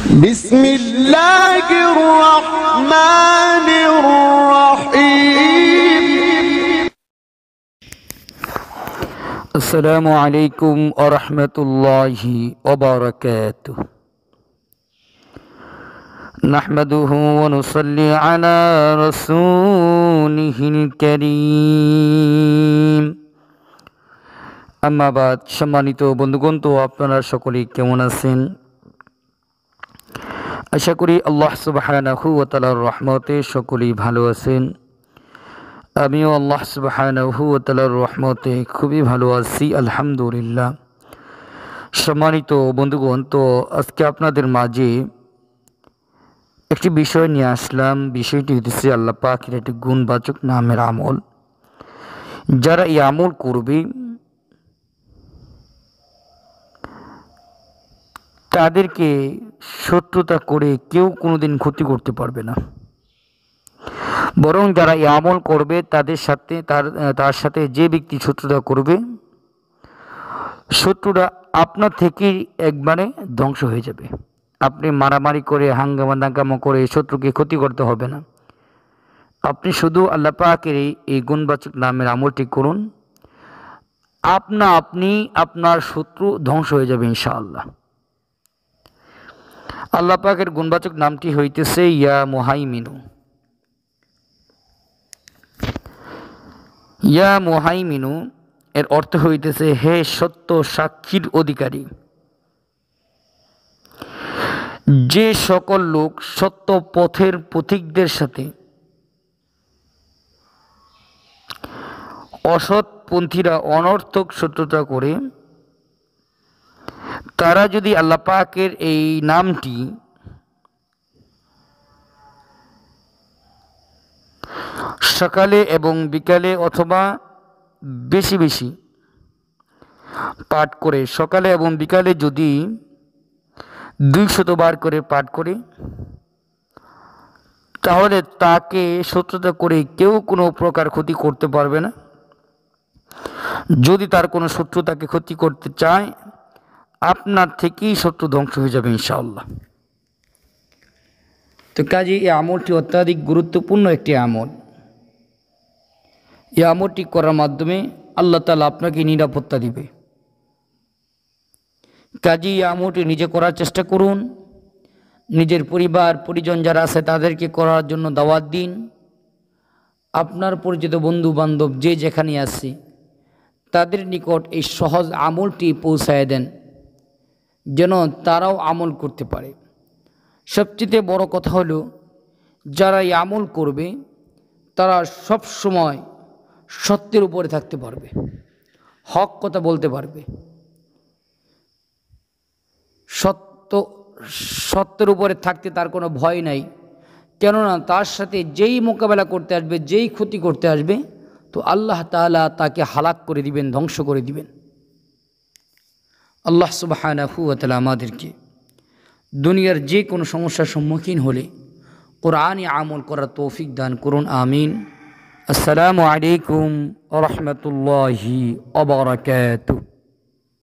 بسم الله الرحمن الرحيم السلام عليكم ورحمة الله وبركاته نحمده ونصلي على رسوله الكريم أما بعد সম্মানিত বন্ধুগণ, তো আপনারা সকলেই কেমন আছেন? আশা করি আল্লাহ সুবহানাহু ওয়া তাআলার রহমতে সকলেই ভালো আছেন। আমিও আল্লাহ সুবহানাহু ওয়া তাআলার রহমতে খুবই ভালো আছি, আলহামদুলিল্লাহ। সম্মানিত বন্ধুগণ, তো আজকে আপনাদের মাঝে একটি বিষয় নিয়ে আসলাম। বিষয়টি হচ্ছে আল্লাহ পাকের একটি গুণবাচক নামের আমল। যারা এই আমল করবে তাদেরকে শত্রুতা করে কেউ কোনোদিন ক্ষতি করতে পারবে না, বরং যারা এই আমল করবে তার সাথে যে ব্যক্তি শত্রুতা করবে, শত্রুরা আপনার থেকেই একবারে ধ্বংস হয়ে যাবে। আপনি মারামারি করে হাঙ্গামা দাঙ্গামা করে শত্রুকে ক্ষতি করতে হবে না। আপনি শুধু আল্লাহ পাকের এই গুণবাচক নামের আমলটি করুন, আপনি আপনার শত্রু ধ্বংস হয়ে যাবে ইনশাআল্লাহ। আল্লাহ পাকের গুণবাচক নামটি হইতেছে ইয়া মুহাইমিনু। ইয়া মুহাইমিনু এর অর্থ হইতেছে হে সত্য সাক্ষীর অধিকারী। যে সকল লোক সত্য পথের পথিকদের সাথে অসৎপন্থীরা অনর্থক শত্রুতা করে, তারা যদি আল্লাহ পাকের এই নামটি সকালে এবং বিকালে অথবা বেশি বেশি পাঠ করে, সকালে এবং বিকালে যদি 200 বার করে পাঠ করে, তাহলে তাকে শত্রুতা করে কেউ কোনো প্রকার ক্ষতি করতে পারবে না। যদি তার কোনো শত্রু তাকে ক্ষতি করতে চায়, আপনার থেকেই শত্রু ধ্বংস হয়ে যাবে ইনশাআল্লাহ। তো কাজে এই আমলটি অত্যাধিক গুরুত্বপূর্ণ একটি আমল। এই আমলটি করার মাধ্যমে আল্লাহ তাআলা আপনাকে নিরাপত্তা দিবে। কাজে এই আমলটি নিজে করার চেষ্টা করুন, নিজের পরিবার পরিজন যারা আছে তাদেরকে করার জন্য দাওয়াত দিন। আপনার পরিচিত বন্ধু বান্ধব যে যেখানে আছে তাদের নিকট এই সহজ আমলটি পৌঁছায় দেন, যেন তারাও আমল করতে পারে। সবচেয়ে বড় কথা হলো, যারা এই আমল করবে তারা সব সময় সত্যের উপরে থাকতে পারবে, হক কথা বলতে পারবে। সত্যের উপরে থাকতে তার কোনো ভয় নাই, কেননা তার সাথে যেই মোকাবেলা করতে আসবে, যেই ক্ষতি করতে আসবে, তো আল্লাহ তাআলা তাকে হালাক করে দিবেন, ধ্বংস করে দিবেন। আল্লাহ সুবহানাহু ওয়া তাআলা আমাদেরকে দুনিয়ার যে কোনো সমস্যার সম্মুখীন হলে কোরআনে আমল করার তৌফিক দান করুন, আমিন। আসসালামু আলাইকুম ওয়া রাহমাতুল্লাহি ওয়া বারাকাতুহু।